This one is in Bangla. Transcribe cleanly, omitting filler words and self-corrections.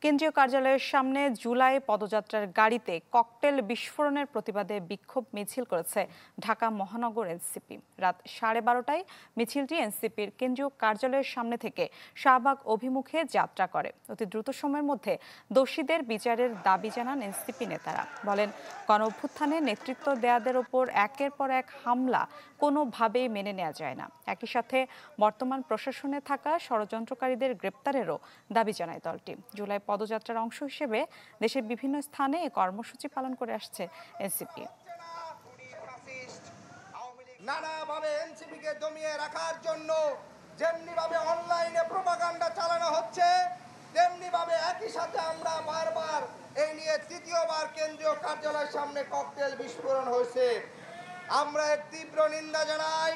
কেন্দ্রীয় কার্যালয়ের সামনে জুলাই পদযাত্রার গাড়িতে ককটেল বিস্ফোরণের প্রতিবাদে বিক্ষোভ মিছিল করেছে ঢাকা মহানগর এনসিপি। রাত 12:30টায় মিছিলটি এনসিপির কেন্দ্রীয় কার্যালয়ের সামনে থেকে শাহবাগ অভিমুখে যাত্রা করে। অতি দ্রুত সময়ের মধ্যে দোষীদের বিচারের দাবি জানান এনসিপি নেতারা। বলেন, গণঅভ্যুত্থানে নেতৃত্ব দেয়াদের ওপর একের পর এক হামলা কোনোভাবেই মেনে নেওয়া যায় না। একই সাথে বর্তমান প্রশাসনে থাকা ষড়যন্ত্রকারীদের গ্রেপ্তারেরও দাবি জানায় দলটি। জুলাই পদযাত্রার অংশ হিসেবে দেশের বিভিন্ন স্থানে এ কর্মসূচি পালন করে আসছে এনসিপি। নানাভাবে এনসিপিকে দমিয়ে রাখার জন্য যেমনিভাবে অনলাইনে প্রোপাগান্ডা চালানো হচ্ছে, তেমনিভাবে একই সাথে আমরা বারবার এই নিয়ে তৃতীয়বার কেন্দ্রীয় কার্যালয়ের সামনে ককটেল বিস্ফোরণ হয়েছে। আমরা এর তীব্র নিন্দা জানাই।